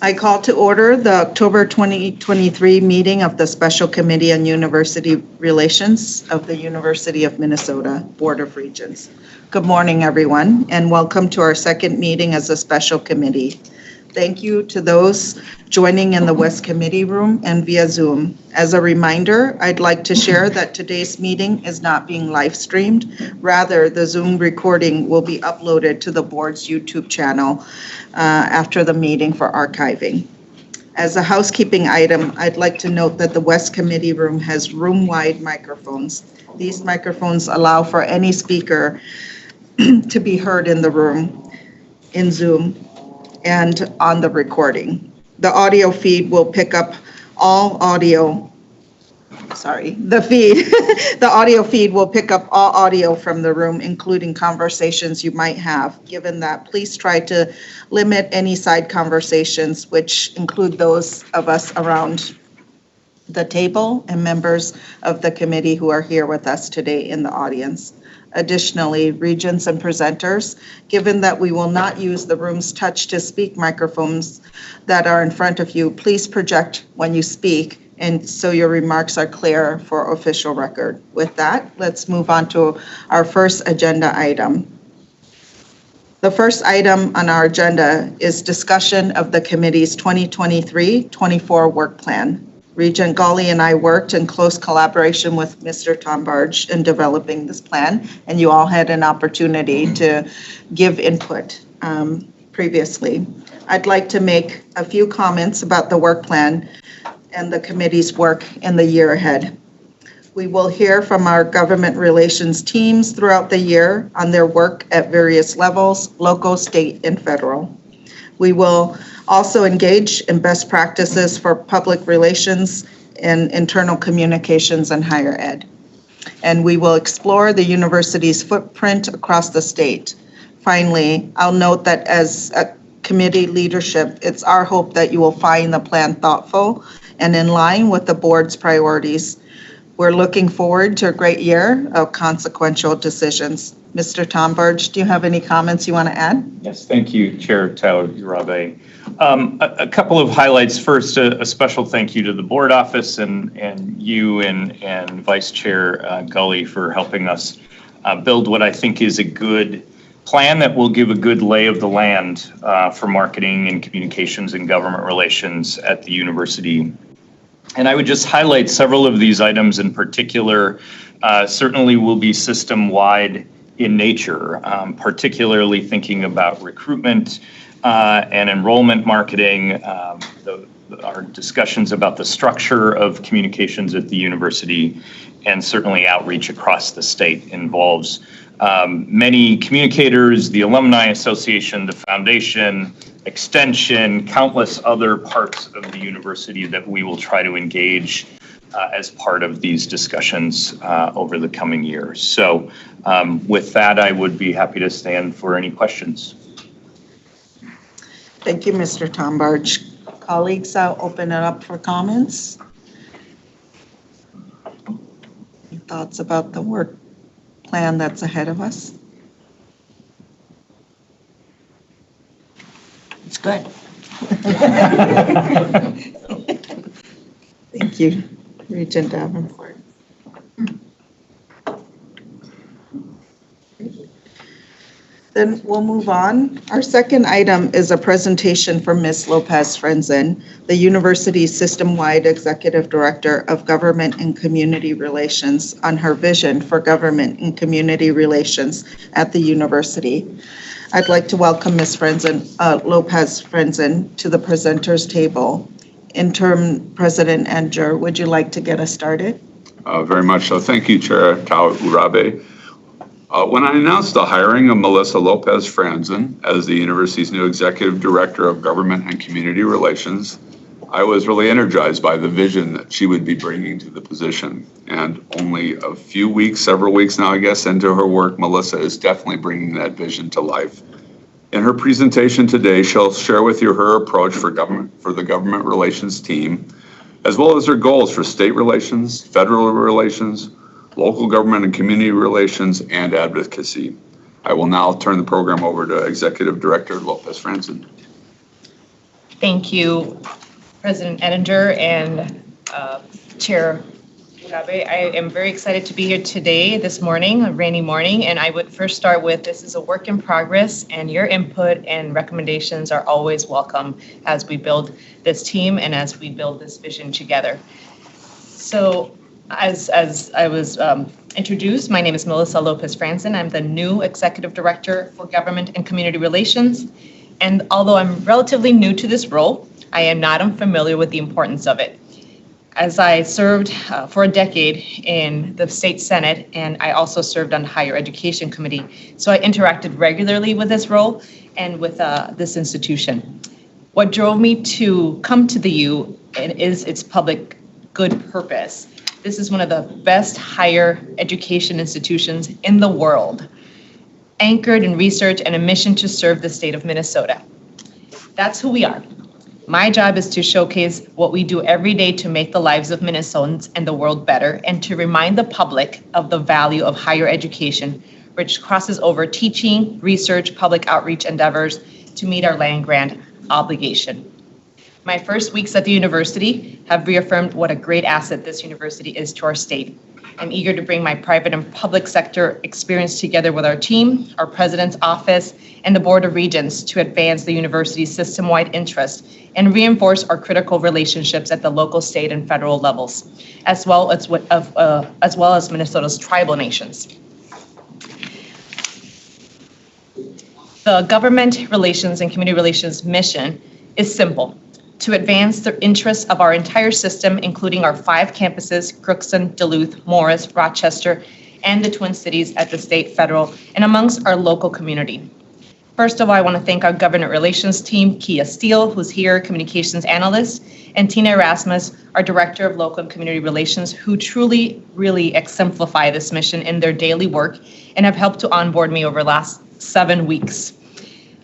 I call to order the October 2023 meeting of the Special Committee on University Relations of the University of Minnesota Board of Regents. Good morning, everyone, and welcome to our second meeting as a special committee. Thank you to those joining in the West Committee Room and via Zoom. As a reminder, I'd like to share that today's meeting is not being live streamed. Rather, the Zoom recording will be uploaded to the board's YouTube channel after the meeting for archiving. As a housekeeping item, I'd like to note that the West Committee Room has room-wide microphones. These microphones allow for any speaker to be heard in the room, in Zoom, and on the recording. The audio feed will pick up all audio, the audio feed will pick up all audio from the room, including conversations you might have. Given that, please try to limit any side conversations, which include those of us around the table and members of the committee who are here with us today in the audience. Additionally, regents and presenters, given that we will not use the room's touch-to-speak microphones that are in front of you, please project when you speak, and so your remarks are clear for official record. With that, let's move on to our first agenda item. The first item on our agenda is discussion of the committee's 2023-24 work plan. Regent Gawley and I worked in close collaboration with Mr. Tombarge in developing this plan, and you all had an opportunity to give input previously. I'd like to make a few comments about the work plan and the committee's work in the year ahead. We will hear from our government relations teams throughout the year on their work at various levels, local, state, and federal. We will also engage in best practices for public relations and internal communications and higher ed. And we will explore the university's footprint across the state. Finally, I'll note that as a committee leadership, it's our hope that you will find the plan thoughtful and in line with the board's priorities. We're looking forward to a great year of consequential decisions. Mr. Tombarge, do you have any comments you want to add? Yes, thank you, Chair Tao Urabe. A couple of highlights. First, a special thank you to the board office and you and Vice Chair Gully for helping us build what I think is a good plan that will give a good lay of the land for marketing and communications and government relations at the university. And I would just highlight several of these items in particular. Certainly will be system-wide in nature, particularly thinking about recruitment and enrollment marketing, our discussions about the structure of communications at the university, and certainly outreach across the state involves many communicators, the Alumni Association, the Foundation, Extension, countless other parts of the university that we will try to engage as part of these discussions over the coming years. So with that, I would be happy to stand for any questions. Thank you, Mr. Tombarge. Colleagues, I'll open it up for comments. Any thoughts about the work plan that's ahead of us? It's good. Thank you, Regent Davenport. Then we'll move on. Our second item is a presentation from Ms. Lopez-Frenzen, the university's system-wide Executive Director of Government and Community Relations, on her vision for government and community relations at the university. I'd like to welcome Ms. Lopez-Frenzen to the presenters table. Interim President Anger, would you like to get us started? Very much so. Thank you, Chair Tao Urabe. When I announced the hiring of Melissa Lopez-Franzen as the university's new Executive Director of Government and Community Relations, I was really energized by the vision that she would be bringing to the position. And only a few weeks, several weeks now, I guess, into her work, Melissa is definitely bringing that vision to life. In her presentation today, she'll share with you her approach for the government relations team, as well as her goals for state relations, federal relations, local government and community relations, and advocacy. I will now turn the program over to Executive Director Lopez-Franzen. Thank you, President Ettinger and Chair Urabe. I am very excited to be here today, this morning, a rainy morning, and I would first start with this is a work in progress, and your input and recommendations are always welcome as we build this team and as we build this vision together. So as I was introduced, my name is Melissa Lopez-Franson. I'm the new Executive Director for Government and Community Relations. And although I'm relatively new to this role, I am not unfamiliar with the importance of it. As I served for a decade in the state Senate, and I also served on the Higher Education Committee. So I interacted regularly with this role and with this institution. What drove me to come to the U is its public good purpose. This is one of the best higher education institutions in the world, anchored in research and a mission to serve the state of Minnesota. That's who we are. My job is to showcase what we do every day to make the lives of Minnesotans and the world better, and to remind the public of the value of higher education, which crosses over teaching, research, public outreach endeavors to meet our land grant obligation. My first weeks at the university have reaffirmed what a great asset this university is to our state. I'm eager to bring my private and public sector experience together with our team, our president's office, and the Board of Regents to advance the university's system-wide interest and reinforce our critical relationships at the local, state, and federal levels, as well as Minnesota's tribal nations. The government relations and community relations mission is simple: to advance the interests of our entire system, including our 5 campuses, Crookston, Duluth, Morris, Rochester, and the Twin Cities at the state, federal, and amongst our local community. First of all, I want to thank our government relations team, Kia Steele, who's here, communications analyst, and Tina Erasmus, our director of local and community relations, who truly, really exemplify this mission in their daily work and have helped to onboard me over the last 7 weeks.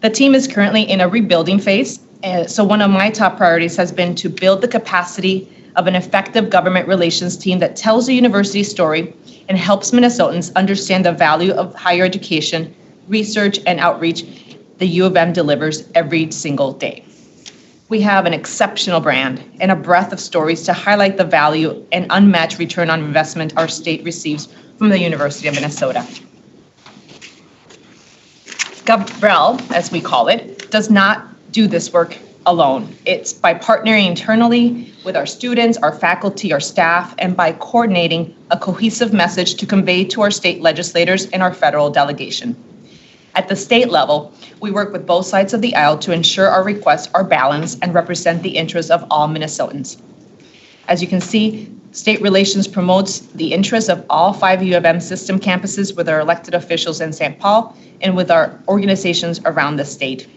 The team is currently in a rebuilding phase. So one of my top priorities has been to build the capacity of an effective government relations team that tells the university story and helps Minnesotans understand the value of higher education, research, and outreach the U of M delivers every single day. We have an exceptional brand and a breadth of stories to highlight the value and unmatched return on investment our state receives from the University of Minnesota. GovRel, as we call it, does not do this work alone. It's by partnering internally with our students, our faculty, our staff, and by coordinating a cohesive message to convey to our state legislators and our federal delegation. At the state level, we work with both sides of the aisle to ensure our requests are balanced and represent the interests of all Minnesotans. As you can see, state relations promotes the interests of all 5 U of M system campuses with our elected officials in St. Paul and with our organizations around the state.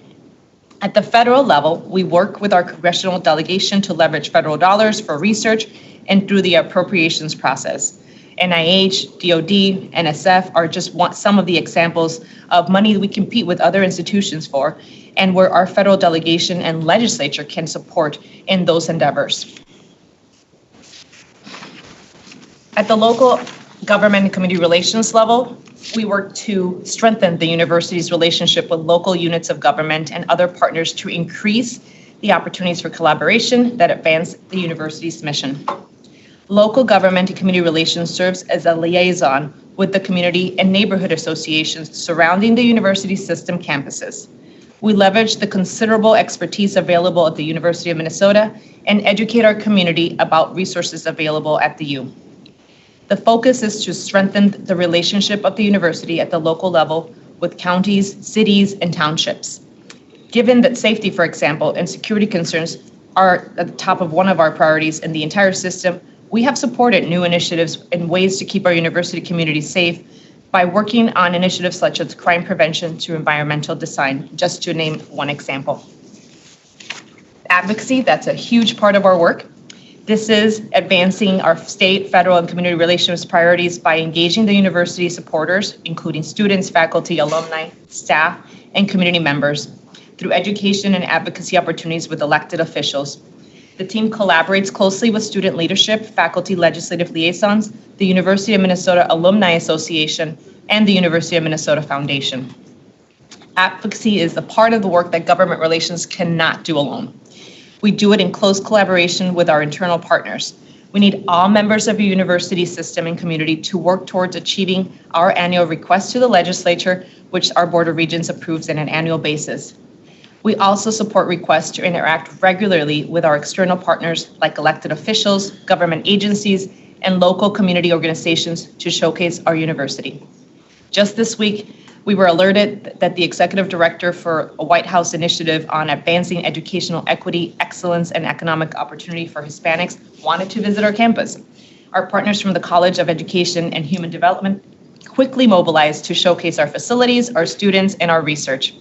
At the federal level, we work with our congressional delegation to leverage federal dollars for research and through the appropriations process. NIH, DOD, NSF are just some of the examples of money that we compete with other institutions for, and where our federal delegation and legislature can support in those endeavors. At the local government and community relations level, we work to strengthen the university's relationship with local units of government and other partners to increase the opportunities for collaboration that advance the university's mission. Local government and community relations serves as a liaison with the community and neighborhood associations surrounding the university system campuses. We leverage the considerable expertise available at the University of Minnesota and educate our community about resources available at the U. The focus is to strengthen the relationship of the university at the local level with counties, cities, and townships. Given that safety, for example, and security concerns are at the top of one of our priorities in the entire system, we have supported new initiatives and ways to keep our university community safe by working on initiatives such as crime prevention to environmental design, just to name one example. Advocacy, that's a huge part of our work. This is advancing our state, federal, and community relations priorities by engaging the university supporters, including students, faculty, alumni, staff, and community members, through education and advocacy opportunities with elected officials. The team collaborates closely with student leadership, faculty legislative liaisons, the University of Minnesota Alumni Association, and the University of Minnesota Foundation. Advocacy is a part of the work that government relations cannot do alone. We do it in close collaboration with our internal partners. We need all members of the university system and community to work towards achieving our annual request to the legislature, which our Board of Regents approves on an annual basis. We also support requests to interact regularly with our external partners like elected officials, government agencies, and local community organizations to showcase our university. Just this week, we were alerted that the executive director for a White House initiative on advancing educational equity, excellence, and economic opportunity for Hispanics wanted to visit our campus. Our partners from the College of Education and Human Development quickly mobilized to showcase our facilities, our students, and our research.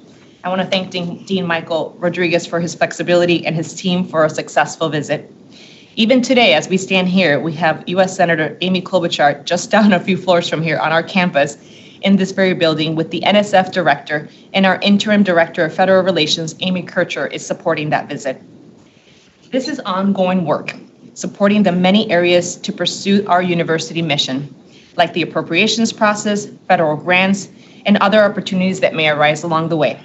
I want to thank Dean Michael Rodriguez for his flexibility and his team for a successful visit. Even today, as we stand here, we have U.S. Senator Amy Klobuchar just down a few floors from here on our campus in this very building with the NSF director, and our interim director of federal relations, Amy Kircher, is supporting that visit. This is ongoing work, supporting the many areas to pursue our university mission, like the appropriations process, federal grants, and other opportunities that may arise along the way.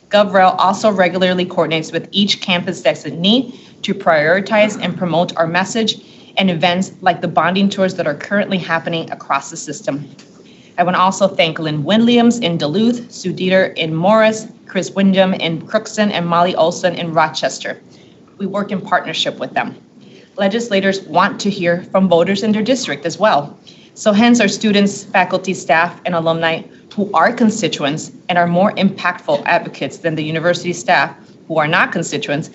GovRel also regularly coordinates with each campus designee to prioritize and promote our message and events like the bonding tours that are currently happening across the system. I want to also thank Lynn Williams in Duluth, Sue Dieter in Morris, Chris Windham in Crookston, and Molly Olson in Rochester. We work in partnership with them. Legislators want to hear from voters in their district as well. So hence our students, faculty, staff, and alumni who are constituents and are more impactful advocates than the university staff who are not constituents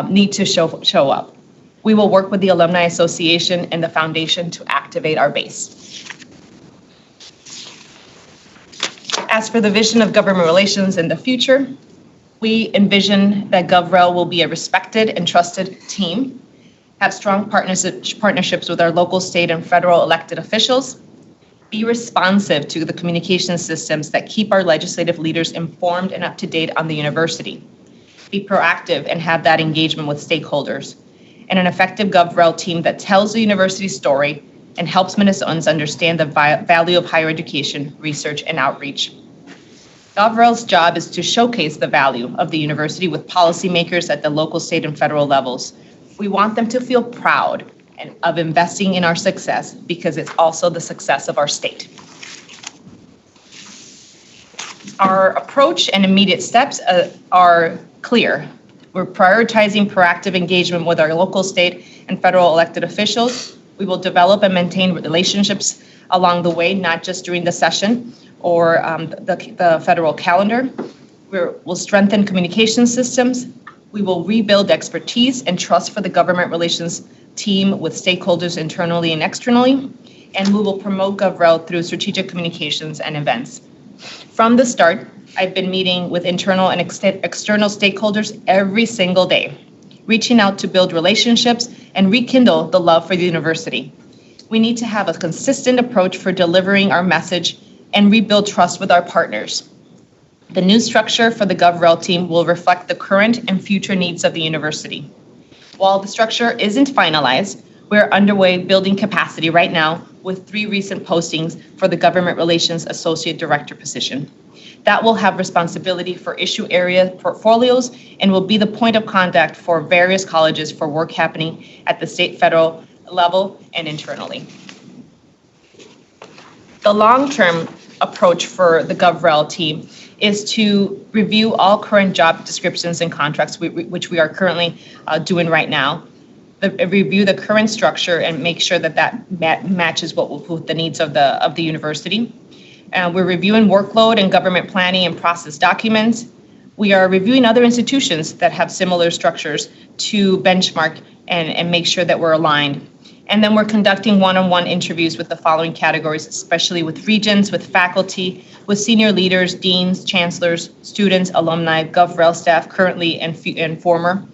need to show up. We will work with the Alumni Association and the foundation to activate our base. As for the vision of government relations in the future, we envision that GovRel will be a respected and trusted team, have strong partnerships with our local, state, and federal elected officials, be responsive to the communication systems that keep our legislative leaders informed and up to date on the university, be proactive and have that engagement with stakeholders, and an effective GovRel team that tells the university story and helps Minnesotans understand the value of higher education, research, and outreach. GovRel's job is to showcase the value of the university with policymakers at the local, state, and federal levels. We want them to feel proud of investing in our success because it's also the success of our state. Our approach and immediate steps are clear. We're prioritizing proactive engagement with our local, state, and federal elected officials. We will develop and maintain relationships along the way, not just during the session or the federal calendar. We'll strengthen communication systems. We will rebuild expertise and trust for the government relations team with stakeholders internally and externally, and we will promote GovRel through strategic communications and events. From the start, I've been meeting with internal and external stakeholders every single day, reaching out to build relationships and rekindle the love for the university. We need to have a consistent approach for delivering our message and rebuild trust with our partners. The new structure for the GovRel team will reflect the current and future needs of the university. While the structure isn't finalized, we're underway building capacity right now with 3 recent postings for the Government Relations Associate Director position. That will have responsibility for issue area portfolios and will be the point of contact for various colleges for work happening at the state, federal level, and internally. The long-term approach for the GovRel team is to review all current job descriptions and contracts, which we are currently doing right now. Review the current structure and make sure that matches with the needs of the university. We're reviewing workload and government planning and process documents. We are reviewing other institutions that have similar structures to benchmark and make sure that we're aligned. And then we're conducting one-on-one interviews with the following categories, especially with regents, with faculty, with senior leaders, deans, chancellors, students, alumni, GovRel staff, currently and former,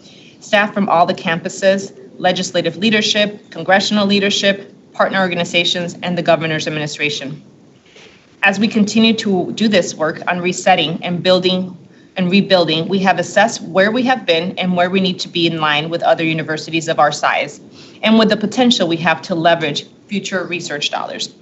staff from all the campuses, legislative leadership, congressional leadership, partner organizations, and the governor's administration. As we continue to do this work on resetting and building and rebuilding, we have assessed where we have been and where we need to be in line with other universities of our size, and with the potential we have to leverage future research dollars.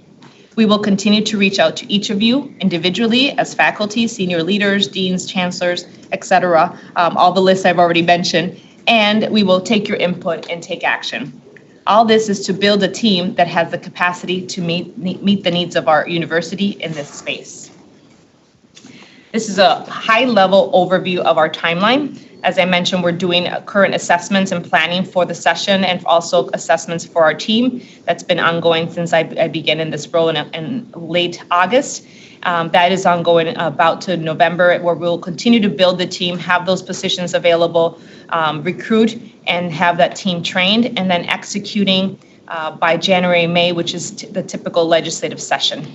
We will continue to reach out to each of you individually as faculty, senior leaders, deans, chancellors, et cetera, all the lists I've already mentioned, and we will take your input and take action. All this is to build a team that has the capacity to meet the needs of our university in this space. This is a high-level overview of our timeline. As I mentioned, we're doing current assessments and planning for the session and also assessments for our team. That's been ongoing since I began in this role in late August. That is ongoing about to November, where we'll continue to build the team, have those positions available, recruit and have that team trained, and then executing by January, May, which is the typical legislative session.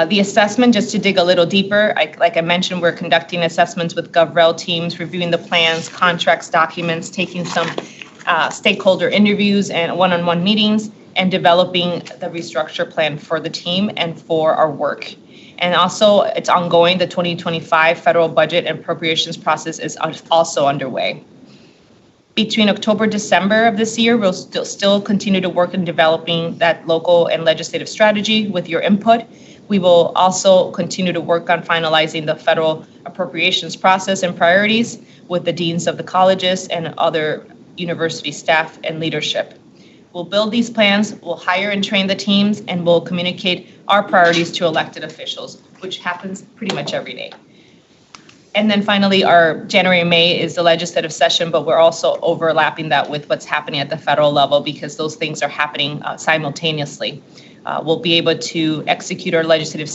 The assessment, just to dig a little deeper, like I mentioned, we're conducting assessments with GovRel teams, reviewing the plans, contracts, documents, taking some stakeholder interviews and one-on-one meetings, and developing the restructure plan for the team and for our work. And also, it's ongoing. The 2025 federal budget and appropriations process is also underway. Between October and December of this year, we'll still continue to work in developing that local and legislative strategy with your input. We will also continue to work on finalizing the federal appropriations process and priorities with the deans of the colleges and other university staff and leadership. We'll build these plans, we'll hire and train the teams, and we'll communicate our priorities to elected officials, which happens pretty much every day. And then finally, our January and May is the legislative session, but we're also overlapping that with what's happening at the federal level because those things are happening simultaneously. We'll be able to execute our legislative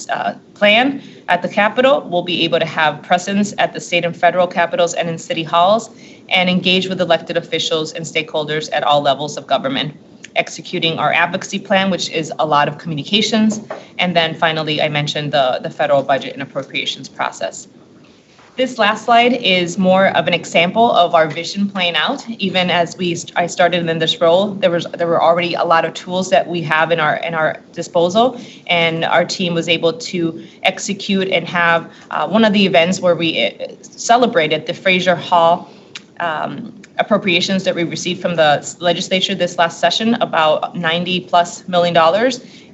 plan at the Capitol. We'll be able to have presence at the state and federal capitals and in city halls, and engage with elected officials and stakeholders at all levels of government, executing our advocacy plan, which is a lot of communications. And then finally, I mentioned the federal budget and appropriations process. This last slide is more of an example of our vision playing out. Even as I started in this role, there were already a lot of tools that we have in our disposal, and our team was able to execute and have one of the events where we celebrated the Fraser Hall appropriations that we received from the legislature this last session, about $90+ million.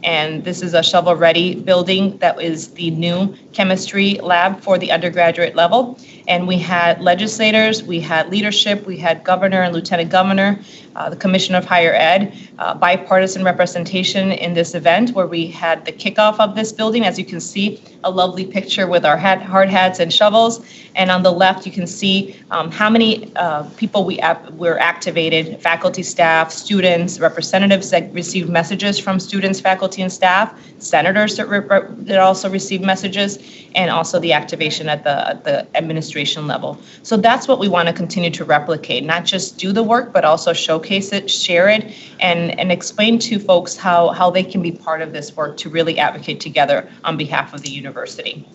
And this is a shovel-ready building that is the new chemistry lab for the undergraduate level. And we had legislators, we had leadership, we had governor and lieutenant governor, the Commissioner of Higher Ed, bipartisan representation in this event where we had the kickoff of this building. As you can see, a lovely picture with our hard hats and shovels. And on the left, you can see how many people were activated, faculty, staff, students, representatives that received messages from students, faculty, and staff, senators that also received messages, and also the activation at the administration level. So that's what we want to continue to replicate, not just do the work, but also showcase it, share it, and explain to folks how they can be part of this work to really advocate together on behalf of the university.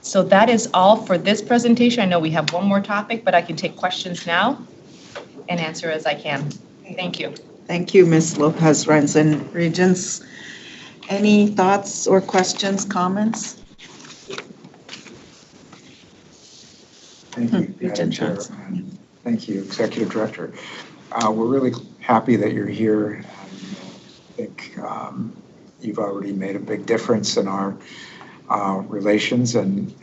So that is all for this presentation. I know we have one more topic, but I can take questions now and answer as I can. Thank you. Thank you, Ms. Lopez-Renson. Regents, any thoughts or questions, comments? Thank you, Madam Chair. And thank you, Executive Director. We're really happy that you're here. I think you've already made a big difference in our relations, and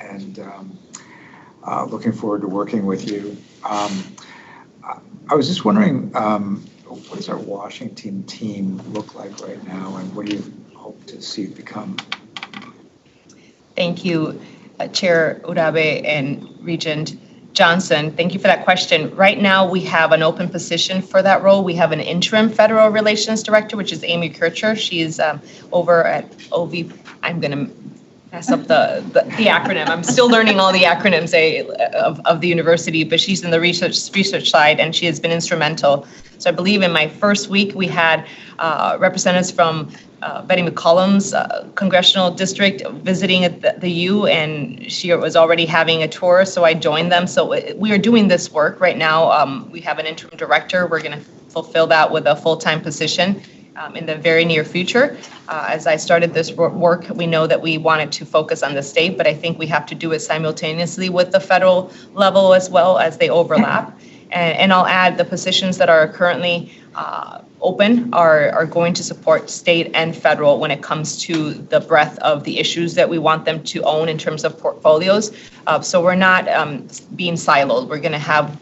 looking forward to working with you. I was just wondering, what does our Washington team look like right now, and what do you hope to see it become? Thank you, Chair Urabe and Regent Johnson. Thank you for that question. Right now, we have an open position for that role. We have an interim federal relations director, which is Amy Kircher. She is over at OV. I'm going to mess up the acronym. I'm still learning all the acronyms of the university, but she's in the research side, and she has been instrumental. So I believe in my first week, we had representatives from Betty McCollum's congressional district visiting at the U, and she was already having a tour, so I joined them. So we are doing this work right now. We have an interim director. We're going to fulfill that with a full-time position in the very near future. As I started this work, we know that we wanted to focus on the state, but I think we have to do it simultaneously with the federal level as well, as they overlap. And I'll add the positions that are currently open are going to support state and federal when it comes to the breadth of the issues that we want them to own in terms of portfolios. So we're not being siloed. We're going to have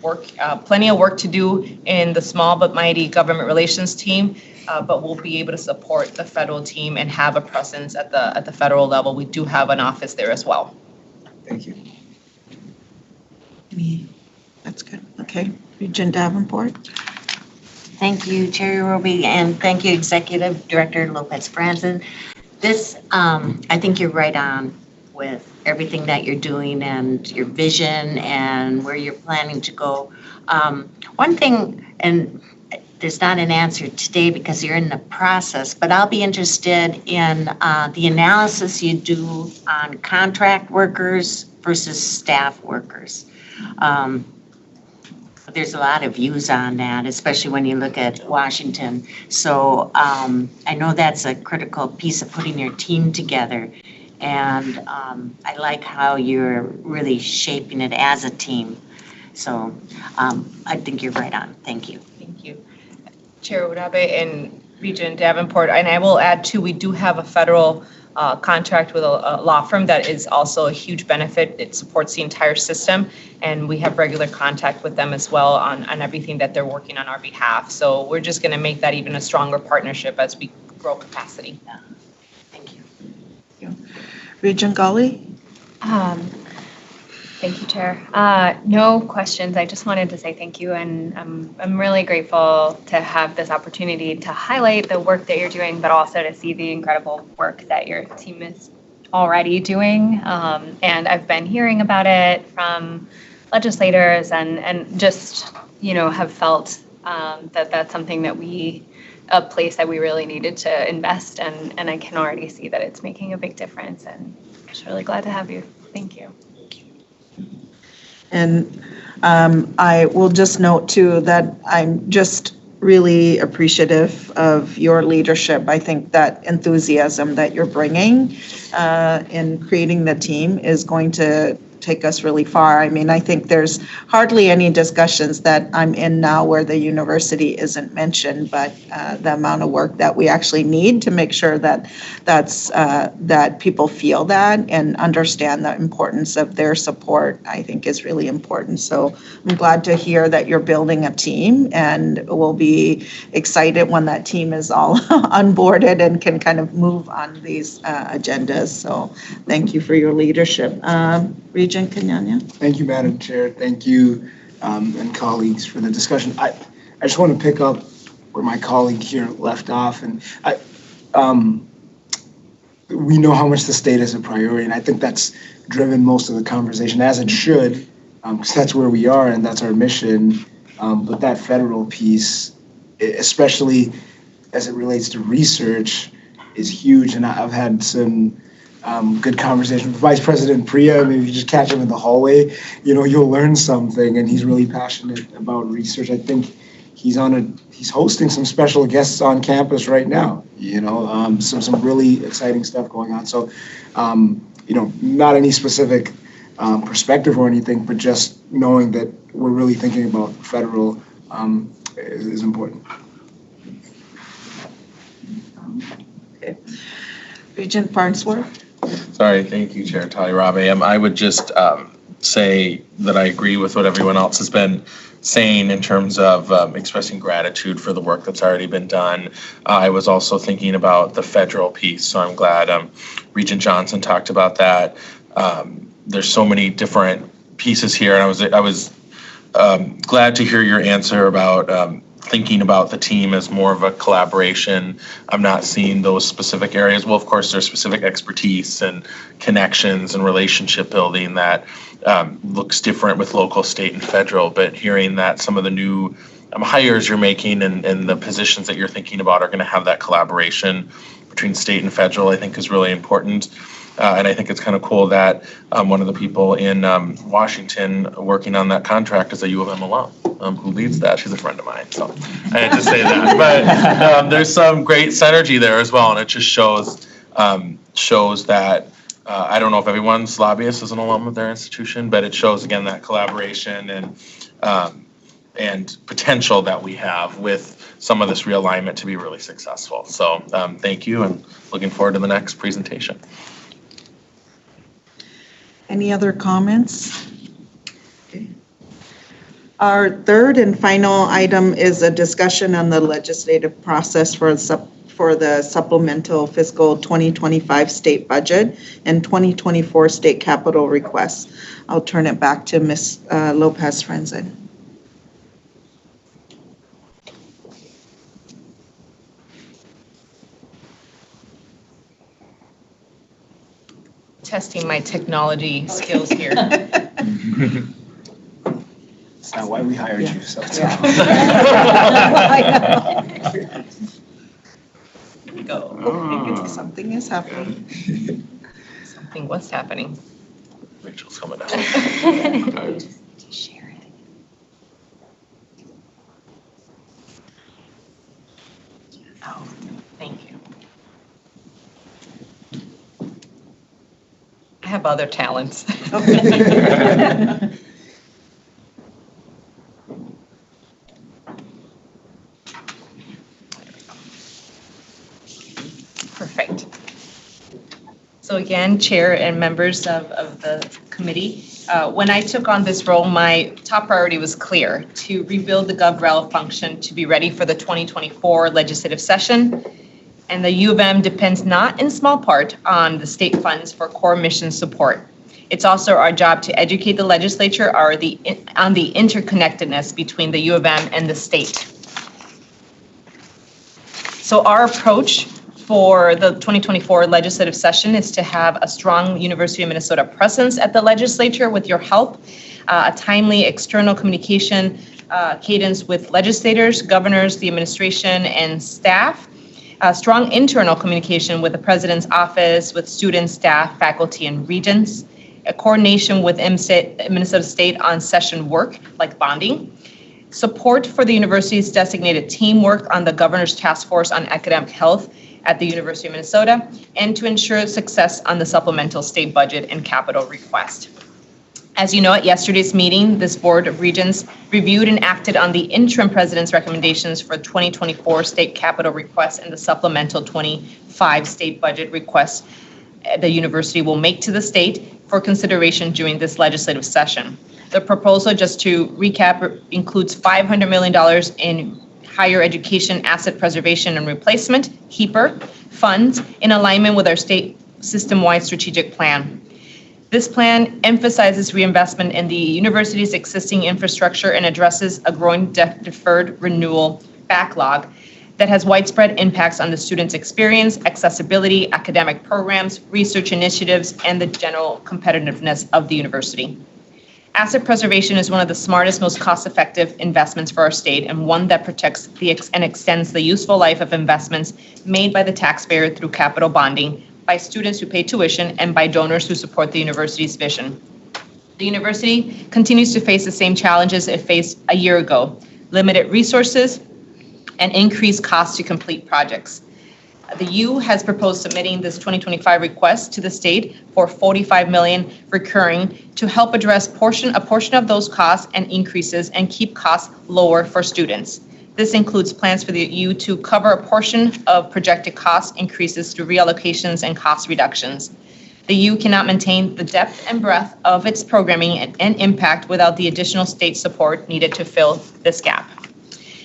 plenty of work to do in the small but mighty government relations team, but we'll be able to support the federal team and have a presence at the federal level. We do have an office there as well. Thank you. That's good. Okay. Regent Davenport. Thank you, Chair Urabe, and thank you, Executive Director Lopez-Franzen. This, I think you're right on with everything that you're doing and your vision and where you're planning to go. One thing, and there's not an answer today because you're in the process, but I'll be interested in the analysis you do on contract workers versus staff workers. There's a lot of views on that, especially when you look at Washington. So I know that's a critical piece of putting your team together. And I like how you're really shaping it as a team. So I think you're right on. Thank you. Thank you. Chair Urabe and Regent Davenport, and I will add too, we do have a federal contract with a law firm that is also a huge benefit. It supports the entire system, and we have regular contact with them as well on everything that they're working on our behalf. So we're just going to make that even a stronger partnership as we grow capacity. Yeah. Thank you. Regent Gully. Thank you, Chair. No questions. I just wanted to say thank you, and I'm really grateful to have this opportunity to highlight the work that you're doing, but also to see the incredible work that your team is already doing. And I've been hearing about it from legislators, and just have felt that that's something that a place that we really needed to invest in, and I can already see that it's making a big difference. And I'm just really glad to have you. Thank you. And I will just note too that I'm just really appreciative of your leadership. I think that enthusiasm that you're bringing in creating the team is going to take us really far. I mean, I think there's hardly any discussions that I'm in now where the university isn't mentioned, but the amount of work that we actually need to make sure that that people feel that and understand the importance of their support, I think is really important. So I'm glad to hear that you're building a team, and we'll be excited when that team is all onboarded and can kind of move on these agendas. So thank you for your leadership. Regent Kenyanya. Thank you, Madam Chair. Thank you and colleagues for the discussion. I just want to pick up where my colleague here left off. And we know how much the state is a priority, and I think that's driven most of the conversation, as it should, because that's where we are and that's our mission. But that federal piece, especially as it relates to research, is huge. And I've had some good conversation with Vice President Priya. I mean, if you just catch him in the hallway, you'll learn something, and he's really passionate about research. I think he's hosting some special guests on campus right now, some really exciting stuff going on. So, not any specific perspective or anything, but just knowing that we're really thinking about federal is important. Okay. Regent Farnsworth. Sorry, thank you, Chair Urabe. I would just say that I agree with what everyone else has been saying in terms of expressing gratitude for the work that's already been done. I was also thinking about the federal piece, so I'm glad Regent Johnson talked about that. There's so many different pieces here, and I was glad to hear your answer about thinking about the team as more of a collaboration. I'm not seeing those specific areas. Well, of course, there's specific expertise and connections and relationship building that looks different with local, state, and federal. But hearing that some of the new hires you're making and the positions that you're thinking about are going to have that collaboration between state and federal, I think is really important. And I think it's kind of cool that one of the people in Washington working on that contract is a U of M alum who leads that. She's a friend of mine, so I had to say that. But there's some great synergy there as well, and it just shows that I don't know if everyone's lobbyist is an alum of their institution, but it shows again that collaboration and and potential that we have with some of this realignment to be really successful. So thank you, and looking forward to the next presentation. Any other comments? Okay. Our third and final item is a discussion on the legislative process for the supplemental fiscal 2025 state budget and 2024 state capital requests. I'll turn it back to Ms. Lopez-Franzen. Testing my technology skills here. That's not why we hired you, so. Here we go. Oh, something is happening. Something was happening. Rachel's coming down. Share it. Oh, thank you. I have other talents. Perfect. So again, Chair and members of the committee, when I took on this role, my top priority was clear: to rebuild the GovRel function to be ready for the 2024 legislative session. And the U of M depends not in small part on the state funds for core mission support. It's also our job to educate the legislature on the interconnectedness between the U of M and the state. So our approach for the 2024 legislative session is to have a strong University of Minnesota presence at the legislature with your help, a timely external communication cadence with legislators, governors, the administration, and staff, strong internal communication with the president's office, with students, staff, faculty, and regents, a coordination with Minnesota State on session work like bonding, support for the university's designated teamwork on the governor's task force on academic health at the University of Minnesota, and to ensure success on the supplemental state budget and capital request. As you know, at yesterday's meeting, this Board of Regents reviewed and acted on the interim president's recommendations for 2024 state capital requests and the supplemental 25 state budget requests the university will make to the state for consideration during this legislative session. The proposal, just to recap, includes $500 million in higher education asset preservation and replacement, HEAPR, funds in alignment with our state system-wide strategic plan. This plan emphasizes reinvestment in the university's existing infrastructure and addresses a growing deferred renewal backlog that has widespread impacts on the students' experience, accessibility, academic programs, research initiatives, and the general competitiveness of the university. Asset preservation is one of the smartest, most cost-effective investments for our state, and one that protects and extends the useful life of investments made by the taxpayer through capital bonding, by students who pay tuition, and by donors who support the university's vision. The university continues to face the same challenges it faced a year ago: limited resources and increased costs to complete projects. The U has proposed submitting this 2025 request to the state for $45 million recurring to help address a portion of those costs and increases and keep costs lower for students. This includes plans for the U to cover a portion of projected cost increases through reallocations and cost reductions. The U cannot maintain the depth and breadth of its programming and impact without the additional state support needed to fill this gap.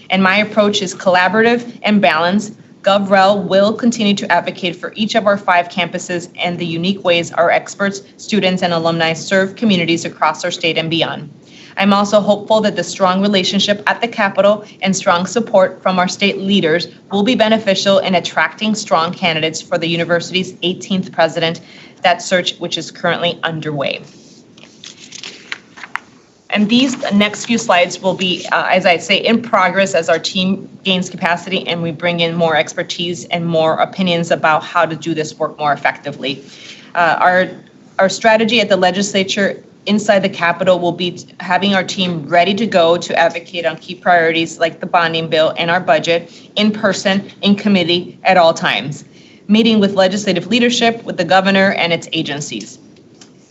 And my approach is collaborative and balanced. GovRel will continue to advocate for each of our 5 campuses and the unique ways our experts, students, and alumni serve communities across our state and beyond. I'm also hopeful that the strong relationship at the Capitol and strong support from our state leaders will be beneficial in attracting strong candidates for the university's 18th president, that search which is currently underway. And these next few slides will be, as I say, in progress as our team gains capacity and we bring in more expertise and more opinions about how to do this work more effectively. Our strategy at the legislature inside the Capitol will be having our team ready to go to advocate on key priorities like the bonding bill and our budget in person, in committee at all times, meeting with legislative leadership, with the governor and its agencies.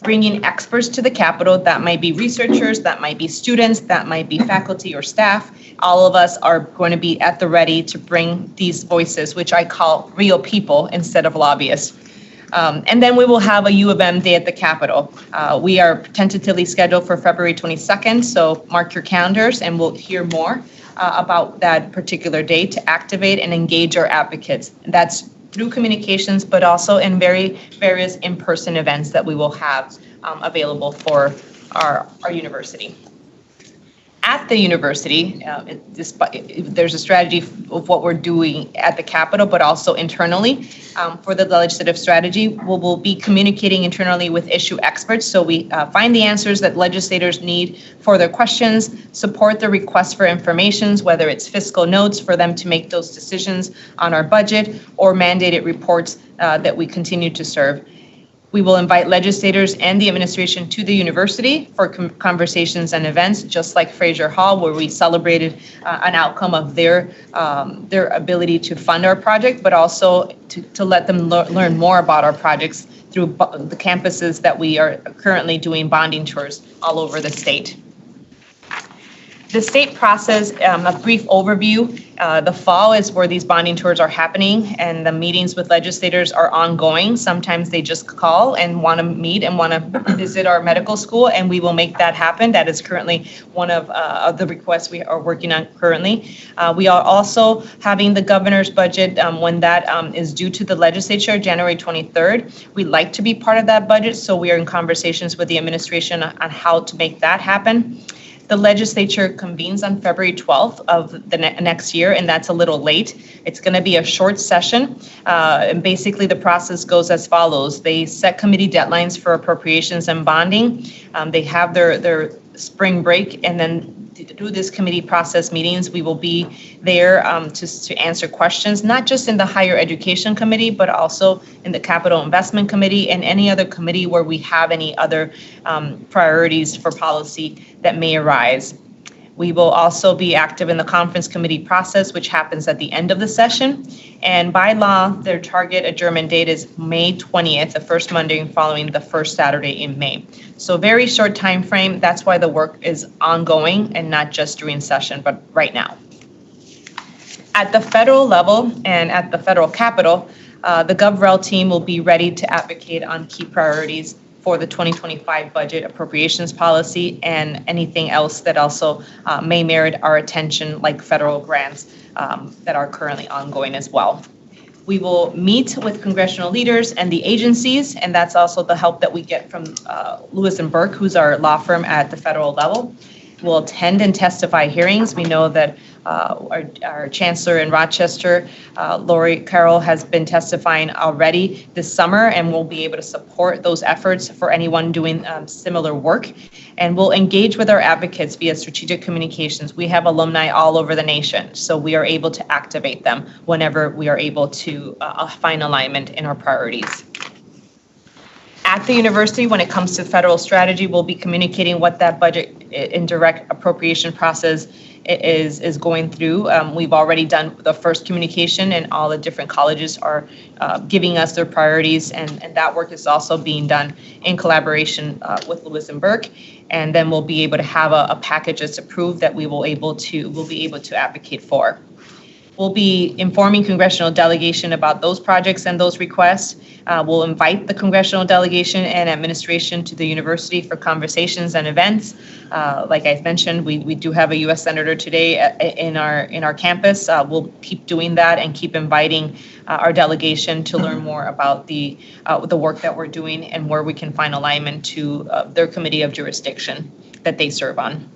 bringing experts to the Capitol. That might be researchers, that might be students, that might be faculty or staff. All of us are going to be at the ready to bring these voices, which I call real people instead of lobbyists. And then we will have a U of M day at the Capitol. We are tentatively scheduled for February 22nd, so mark your calendars and we'll hear more about that particular day to activate and engage our advocates. That's through communications, but also in various in-person events that we will have available for our university. At the university, there's a strategy of what we're doing at the Capitol, but also internally. For the legislative strategy, we'll be communicating internally with issue experts. So we find the answers that legislators need for their questions, support the request for information, whether it's fiscal notes for them to make those decisions on our budget or mandated reports that we continue to serve. We will invite legislators and the administration to the university for conversations and events, just like Fraser Hall, where we celebrated an outcome of their ability to fund our project, but also to let them learn more about our projects through the campuses that we are currently doing bonding tours all over the state. The state process, a brief overview. The fall is where these bonding tours are happening and the meetings with legislators are ongoing. Sometimes they just call and want to meet and want to visit our medical school, and we will make that happen. That is currently one of the requests we are working on currently. We are also having the governor's budget when that is due to the legislature, January 23rd. We'd like to be part of that budget, so we are in conversations with the administration on how to make that happen. The legislature convenes on February 12th of the next year, and that's a little late. It's going to be a short session. And basically, the process goes as follows. They set committee deadlines for appropriations and bonding. They have their spring break, and then through this committee process meetings, we will be there to answer questions, not just in the Higher Education Committee, but also in the Capital Investment Committee and any other committee where we have any other priorities for policy that may arise. We will also be active in the conference committee process, which happens at the end of the session. And by law, their target adjournment date is May 20th, the first Monday following the first Saturday in May. So very short time frame. That's why the work is ongoing and not just during session, but right now. At the federal level and at the federal Capitol, the GovRel team will be ready to advocate on key priorities for the 2025 budget appropriations policy and anything else that also may merit our attention, like federal grants that are currently ongoing as well. We will meet with congressional leaders and the agencies, and that's also the help that we get from Lewis & Burke, who's our law firm at the federal level. We'll attend and testify hearings. We know that our chancellor in Rochester, Lori Carroll, has been testifying already this summer, and we'll be able to support those efforts for anyone doing similar work. And we'll engage with our advocates via strategic communications. We have alumni all over the nation, so we are able to activate them whenever we are able to find alignment in our priorities. At the university, when it comes to federal strategy, we'll be communicating what that budget and direct appropriation process is going through. We've already done the first communication, and all the different colleges are giving us their priorities, and that work is also being done in collaboration with Lewis & Burke. And then we'll be able to have a package that's approved that we'll be able to advocate for. We'll be informing congressional delegation about those projects and those requests. We'll invite the congressional delegation and administration to the university for conversations and events. Like I mentioned, we do have a U.S. Senator today in our campus. We'll keep doing that and keep inviting our delegation to learn more about the work that we're doing and where we can find alignment to their committee of jurisdiction that they serve on.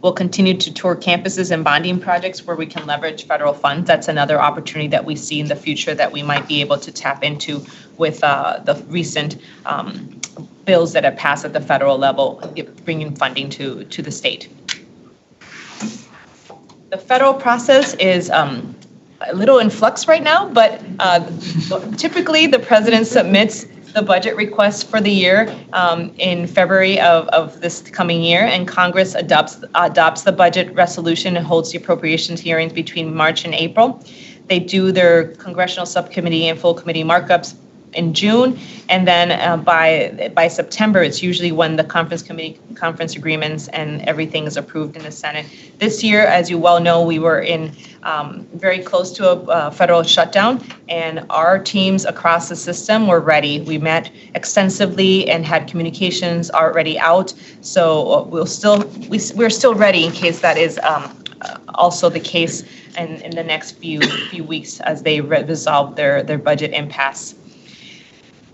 We'll continue to tour campuses and bonding projects where we can leverage federal funds. That's another opportunity that we see in the future that we might be able to tap into with the recent bills that have passed at the federal level, bringing funding to the state. The federal process is a little in flux right now, but typically the president submits the budget request for the year in February of this coming year, and Congress adopts the budget resolution and holds the appropriations hearings between March and April. They do their congressional subcommittee and full committee markups in June, and then by September, it's usually when the conference agreements and everything is approved in the Senate. This year, as you well know, we were in very close to a federal shutdown, and our teams across the system were ready. We met extensively and had communications already out, so we're still ready in case that is also the case in the next few weeks as they resolve their budget impasse.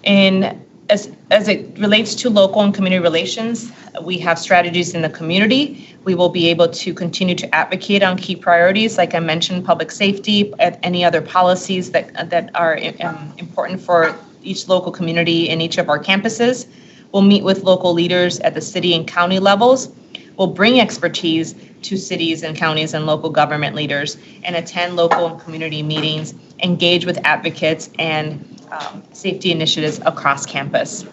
And as it relates to local and community relations, we have strategies in the community. We will be able to continue to advocate on key priorities, like I mentioned, public safety, any other policies that are important for each local community in each of our campuses. We'll meet with local leaders at the city and county levels. We'll bring expertise to cities and counties and local government leaders and attend local and community meetings, engage with advocates and safety initiatives across campus.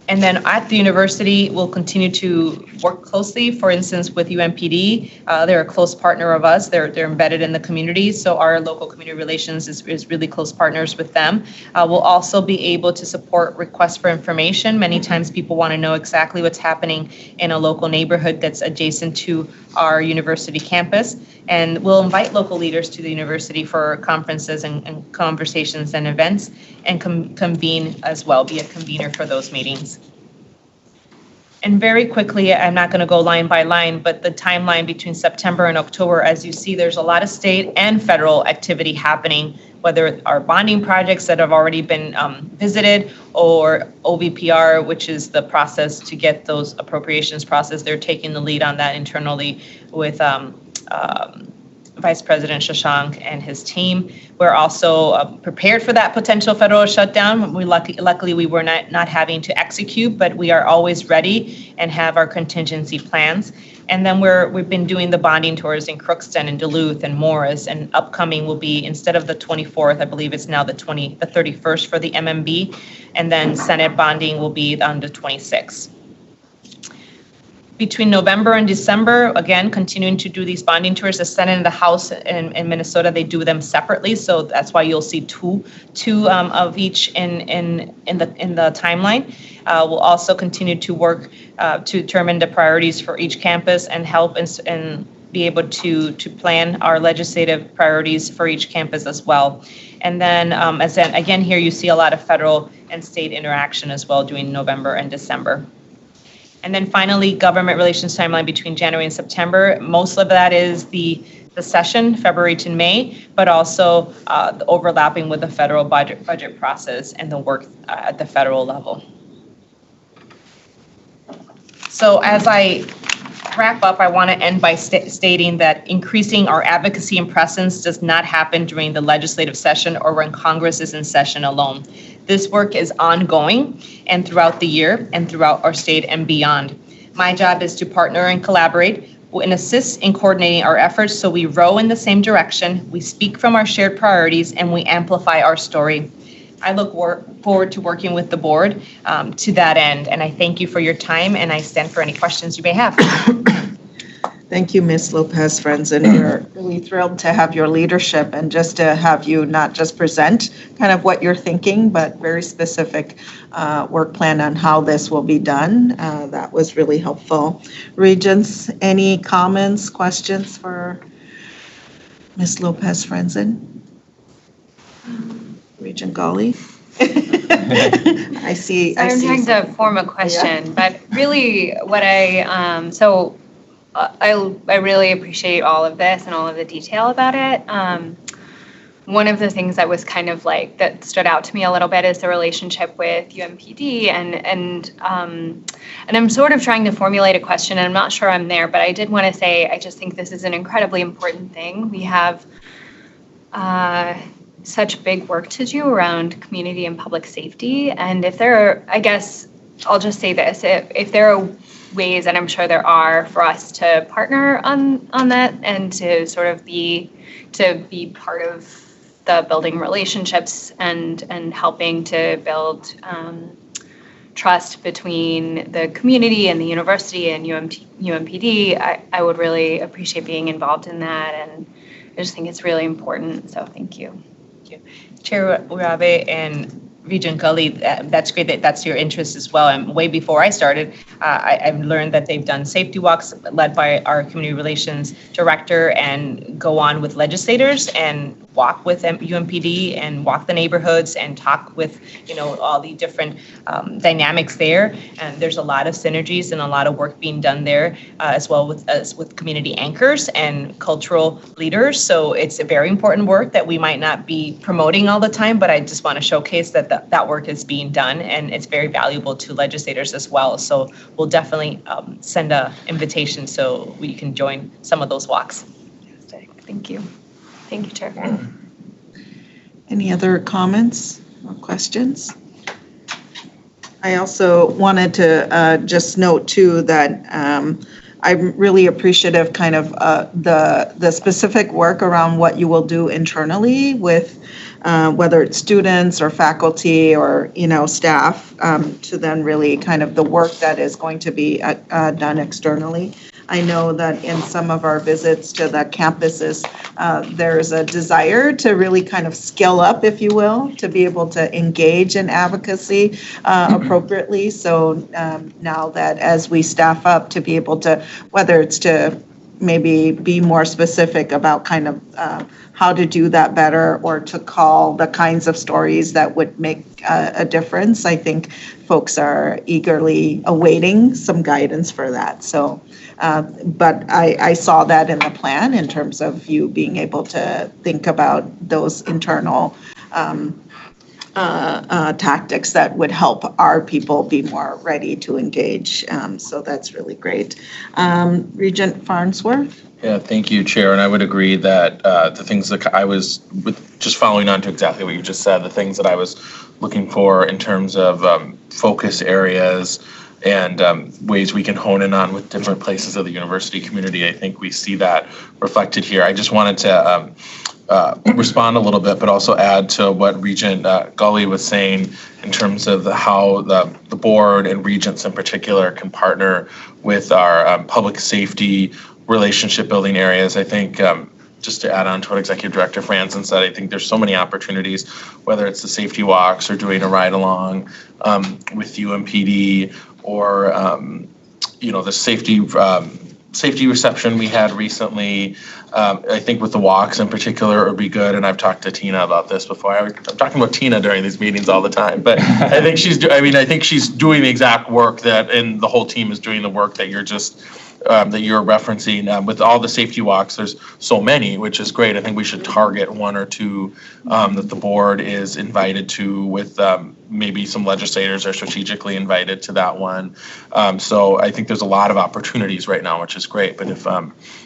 And then at the university, we'll continue to work closely, for instance, with UMPD. They're a close partner of us. They're embedded in the community, so our local community relations is really close partners with them. We'll also be able to support requests for information. Many times people want to know exactly what's happening in a local neighborhood that's adjacent to our university campus. And we'll invite local leaders to the university for conferences and conversations and events, and convene as well, be a convener for those meetings. And very quickly, I'm not going to go line by line, but the timeline between September and October, as you see, there's a lot of state and federal activity happening, whether our bonding projects that have already been visited, or OVPR, which is the process to get those appropriations process. They're taking the lead on that internally with Vice President Shashank and his team. We're also prepared for that potential federal shutdown. Luckily, we were not having to execute, but we are always ready and have our contingency plans. And then we've been doing the bonding tours in Crookston and Duluth and Morris, and upcoming will be, instead of the 24th, I believe it's now the 31st for the MMB, and then Senate bonding will be on the 26th. Between November and December, again, continuing to do these bonding tours. The Senate and the House in Minnesota, they do them separately, so that's why you'll see two of each in the timeline. We'll also continue to work to determine the priorities for each campus and help and be able to plan our legislative priorities for each campus as well. And then, again, here you see a lot of federal and state interaction as well during November and December. And then finally, government relations timeline between January and September. Most of that is the session, February to May, but also the overlapping with the federal budget process and the work at the federal level. So as I wrap up, I want to end by stating that increasing our advocacy and presence does not happen during the legislative session or when Congress is in session alone. This work is ongoing and throughout the year and throughout our state and beyond. My job is to partner and collaborate and assist in coordinating our efforts so we row in the same direction, we speak from our shared priorities, and we amplify our story. I look forward to working with the board to that end, and I thank you for your time, and I stand for any questions you may have. Thank you, Ms. Lopez-Franzen. We're really thrilled to have your leadership and just to have you not just present kind of what you're thinking, but very specific work plan on how this will be done. That was really helpful. Regents, any comments, questions for Ms. Lopez-Franzen? Regent Gawley? I see. I'm trying to form a question, but really what I really appreciate all of this and all of the detail about it. One of the things that was kind of like that stood out to me a little bit is the relationship with UMPD, and I'm sort of trying to formulate a question, and I'm not sure I'm there, but I did want to say I just think this is an incredibly important thing. We have such big work to do around community and public safety, and if there are, I guess I'll just say this, if there are ways, and I'm sure there are, for us to partner on that and to sort of be part of the building relationships and helping to build trust between the community and the university and UMPD, I would really appreciate being involved in that, and I just think it's really important, so thank you. you. Chair Urabe and Regent Gully, that's great that that's your interest as well. And way before I started, I've learned that they've done safety walks led by our community relations director and go on with legislators and walk with UMPD and walk the neighborhoods and talk with, all the different dynamics there. And there's a lot of synergies and a lot of work being done there as well with community anchors and cultural leaders. So it's a very important work that we might not be promoting all the time, but I just want to showcase that work is being done and it's very valuable to legislators as well. So we'll definitely send an invitation so we can join some of those walks. Thank you. Thank you, Chair. Any other comments or questions? I also wanted to just note too that I'm really appreciative kind of the specific work around what you will do internally with whether it's students or faculty or, staff to then really kind of the work that is going to be done externally. I know that in some of our visits to the campuses, there's a desire to really kind of scale up, if you will, to be able to engage in advocacy appropriately. So now that as we staff up to be able to, whether it's to maybe be more specific about kind of how to do that better or to call the kinds of stories that would make a difference, I think folks are eagerly awaiting some guidance for that. So. But I saw that in the plan in terms of you being able to think about those internal tactics that would help our people be more ready to engage. So that's really great. Regent Farnsworth? Yeah, thank you, Chair. And I would agree that the things that I was, just following on to exactly what you just said, the things that I was looking for in terms of focus areas, and ways we can hone in on with different places of the university community. I think we see that reflected here. I just wanted to respond a little bit, but also add to what Regent Gully was saying in terms of how the board and Regents in particular can partner with our public safety relationship building areas. I think just to add on to what Executive Director Franzen said, I think there's so many opportunities, whether it's the safety walks or doing a ride along with UMPD or the safety reception we had recently. I think with the walks in particular, it would be good. And I've talked to Tina about this before. I'm talking about Tina during these meetings all the time, but I think she's doing the exact work and the whole team is doing the work that you're referencing. With all the safety walks, there's so many, which is great. I think we should target one or two that the board is invited to, with maybe some legislators are strategically invited to that one. So I think there's a lot of opportunities right now, which is great. But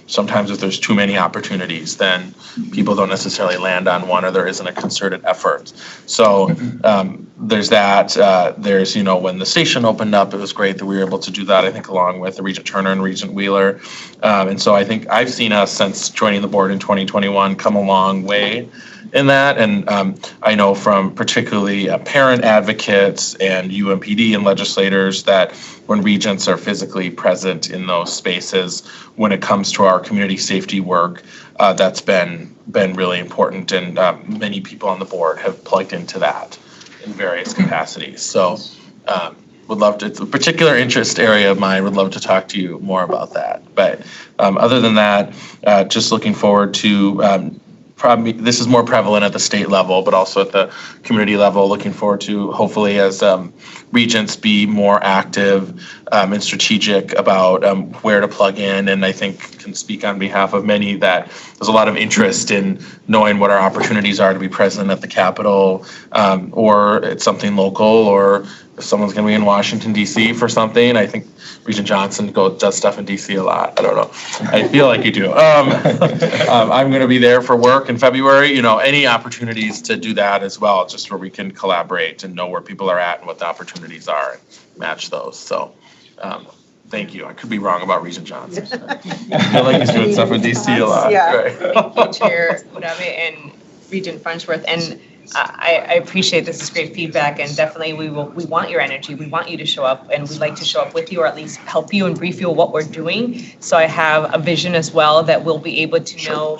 sometimes if there's too many opportunities, then people don't necessarily land on one, or there isn't a concerted effort. So there's that. There's, when the station opened up, it was great that we were able to do that, I think, along with Regent Turner and Regent Wheeler. And so I think I've seen us, since joining the board in 2021, come a long way in that. And I know from particularly parent advocates and UMPD and legislators that when Regents are physically present in those spaces, when it comes to our community safety work, that's been really important. And many people on the board have plugged into that in various capacities. So would love to, it's a particular interest area of mine, would love to talk to you more about that. But other than that, just looking forward to probably, this is more prevalent at the state level, but also at the community level, looking forward to, hopefully, as Regents be more active and strategic about where to plug in. And I think can speak on behalf of many that there's a lot of interest in knowing what our opportunities are to be present at the Capitol, or it's something local, or if someone's going to be in Washington, D.C. for something. I think Regent Johnson does stuff in D.C. a lot. I don't know. I feel like you do. I'm going to be there for work in February. Any opportunities to do that as well, just where we can collaborate and know where people are at and what the opportunities are and match those. So thank you. I could be wrong about Regent Johnson. I feel like he's doing stuff in D.C. a lot. Yeah. Right. Thank you, Chair Urabe and Regent Farnsworth. And I appreciate this is great feedback, and definitely we want your energy. We want you to show up, and we'd like to show up with you, or at least help you and brief you on what we're doing. So I have a vision as well that we'll be able to know,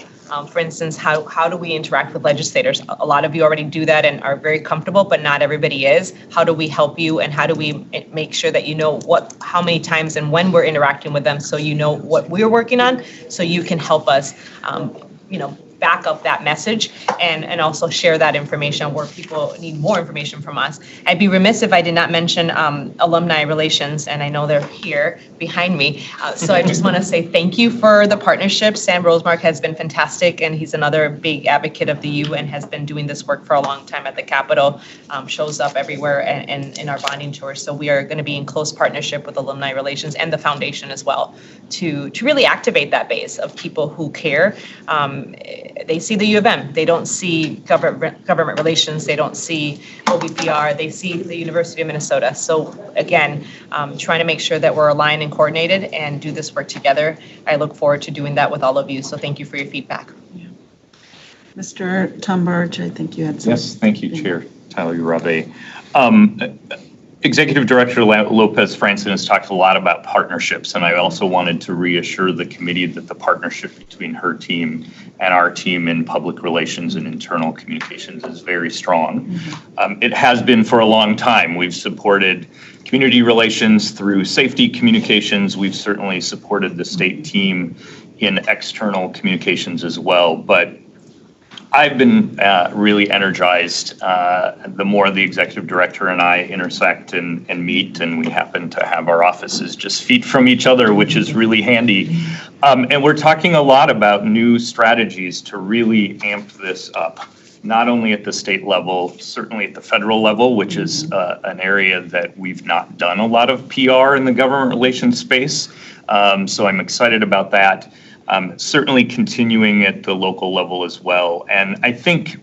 for instance, how do we interact with legislators? A lot of you already do that and are very comfortable, but not everybody is. How do we help you, and how do we make sure that you know how many times and when we're interacting with them, so you know what we're working on, so you can help us, back up that message and also share that information where people need more information from us. I'd be remiss if I did not mention alumni relations, and I know they're here behind me. So I just want to say thank you for the partnership. Sam Rosemark has been fantastic, and he's another big advocate of the U and has been doing this work for a long time at the Capitol, shows up everywhere and in our bonding tours. So we are going to be in close partnership with alumni relations and the foundation as well to really activate that base of people who care. They see the U of M. They don't see government relations. They don't see OBPR. They see the University of Minnesota. So again, trying to make sure that we're aligned and coordinated and do this work together. I look forward to doing that with all of you. So thank you for your feedback. Mr. Tumbarge, I think you had some. Yes, thank you, Chair Tyler Urabe. Executive Director Lopez Franson has talked a lot about partnerships, and I also wanted to reassure the committee that the partnership between her team and our team in public relations and internal communications is very strong. It has been for a long time. We've supported community relations through safety communications. We've certainly supported the state team in external communications as well, but I've been really energized the more the executive director and I intersect and meet, and we happen to have our offices just feet from each other, which is really handy. And we're talking a lot about new strategies to really amp this up, not only at the state level, certainly at the federal level, which is an area that we've not done a lot of PR in the government relations space. So I'm excited about that. Certainly continuing at the local level as well. And I think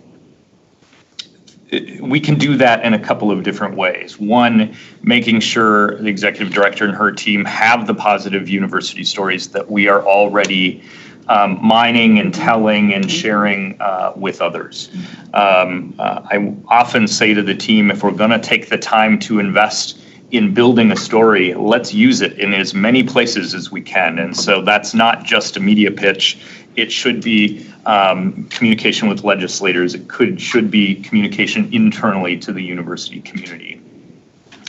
we can do that in a couple of different ways. One, making sure the executive director and her team have the positive university stories that we are already mining and telling and sharing with others. I often say to the team, if we're going to take the time to invest in building a story, let's use it in as many places as we can. And so that's not just a media pitch. It should be communication with legislators. It should be communication internally to the university community.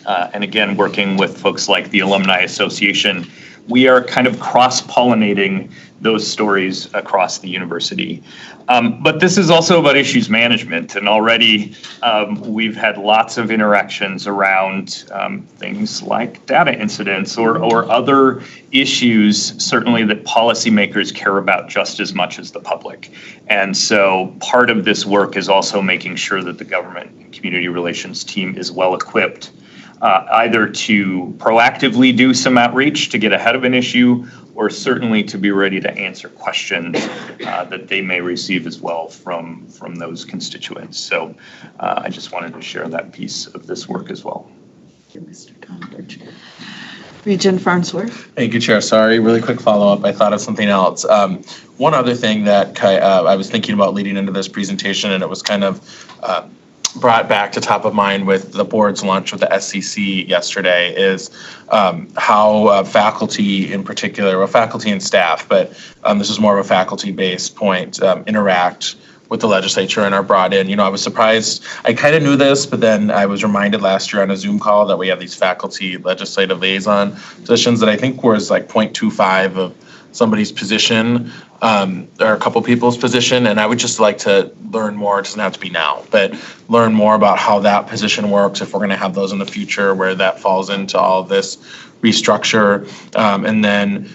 And again, working with folks like the Alumni Association, we are kind of cross-pollinating those stories across the university. But this is also about issues management, and already we've had lots of interactions around things like data incidents or other issues, certainly that policymakers care about just as much as the public. And so part of this work is also making sure that the government and community relations team is well equipped either to proactively do some outreach to get ahead of an issue, or certainly to be ready to answer questions that they may receive as well from those constituents. So I just wanted to share that piece of this work as well. Thank you, Mr. Tumbarge. Regent Farnsworth. Thank you, Chair. Sorry, really quick follow-up. I thought of something else. One other thing that I was thinking about leading into this presentation, and it was kind of brought back to top of mind with the board's lunch with the SCC yesterday, is how faculty in particular, well, faculty and staff, but this is more of a faculty-based point, interact with the legislature and are brought in. I was surprised. I kind of knew this, but then I was reminded last year on a Zoom call that we have these faculty legislative liaison positions that I think was like 0.25 of somebody's position, or a couple people's position, and I would just like to learn more. It doesn't have to be now, but learn more about how that position works, if we're going to have those in the future, where that falls into all of this restructure. And then,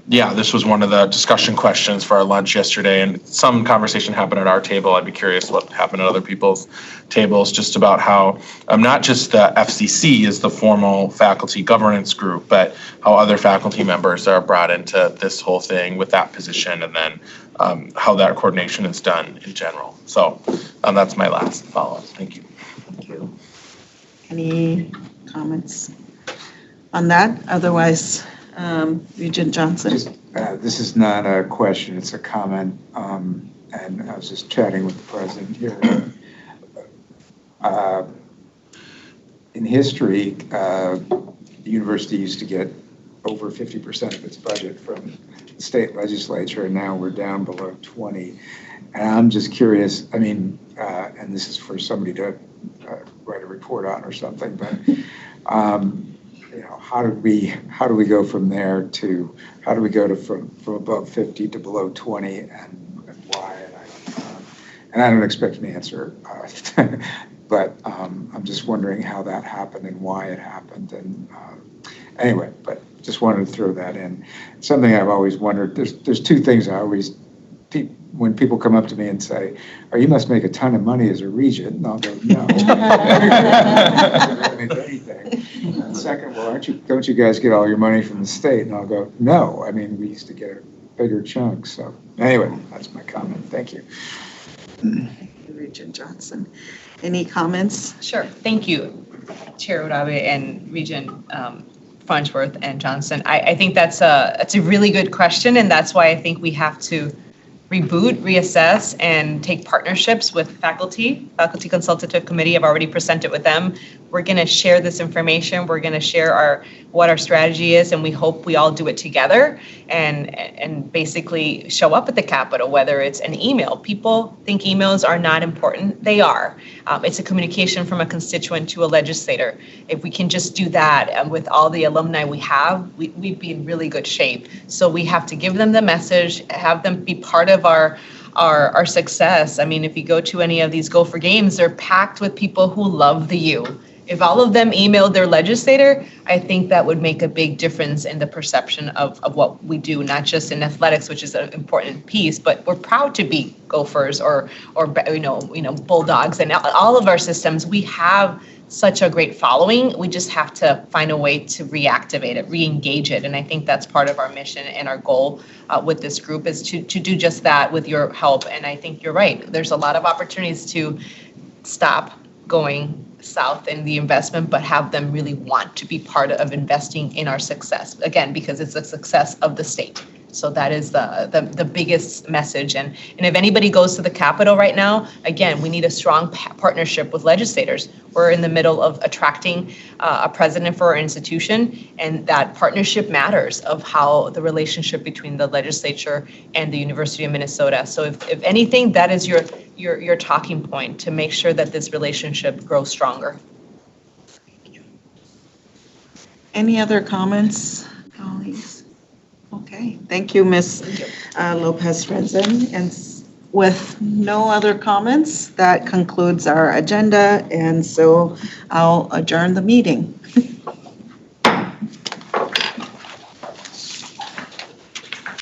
this was one of the discussion questions for our lunch yesterday, and some conversation happened at our table. I'd be curious what happened at other people's tables, just about how not just the FCC is the formal faculty governance group, but how other faculty members are brought into this whole thing with that position, and then how that coordination is done in general. So that's my last follow-up. Thank you. Thank you. Any comments on that? Otherwise, Regent Johnson. This is not a question, it's a comment. And I was just chatting with the president here. In history, the university used to get over 50% of its budget from the state legislature, and now we're down below 20. And I'm just curious, I mean, and this is for somebody to write a report on or something, but how do we go from there to, how do we go to from above 50 to below 20, and why? And I don't expect an answer, but I'm just wondering how that happened and why it happened. And anyway, but just wanted to throw that in. Something I've always wondered, there's two things I always, when people come up to me and say, oh, you must make a ton of money as a regent, and I'll go, no. I don't make anything. And second, well, don't you guys get all your money from the state? And I'll go, no. I mean, we used to get a bigger chunk. So anyway, that's my comment. Thank you. Regent Johnson. Any comments? Sure. Thank you, Chair Urabe and Regent Farnsworth and Johnson. I think that's a really good question, and that's why I think we have to reboot, reassess, and take partnerships with faculty. Faculty Consultative Committee, I've already presented with them. We're going to share this information. We're going to share what our strategy is, and we hope we all do it together and basically show up at the Capitol, whether it's an email. People think emails are not important. They are. It's a communication from a constituent to a legislator. If we can just do that, and with all the alumni we have, we'd be in really good shape. So we have to give them the message, have them be part of our success. I mean, if you go to any of these Gopher games, they're packed with people who love the U. If all of them emailed their legislator, I think that would make a big difference in the perception of what we do, not just in athletics, which is an important piece, but we're proud to be Gophers or Bulldogs, and all of our systems. We have such a great following. We just have to find a way to reactivate it, re-engage it. And I think that's part of our mission and our goal with this group is to do just that with your help. And I think you're right. There's a lot of opportunities to stop going south in the investment, but have them really want to be part of investing in our success. Again, because it's the success of the state. So that is the biggest message. And if anybody goes to the Capitol right now, again, we need a strong partnership with legislators. We're in the middle of attracting a president for our institution, and that partnership matters of how the relationship between the legislature and the University of Minnesota. So if anything, that is your talking point to make sure that this relationship grows stronger. Any other comments, colleagues? Okay, thank you, Ms. Lopez Franzen. And with no other comments, that concludes our agenda, and so I'll adjourn the meeting.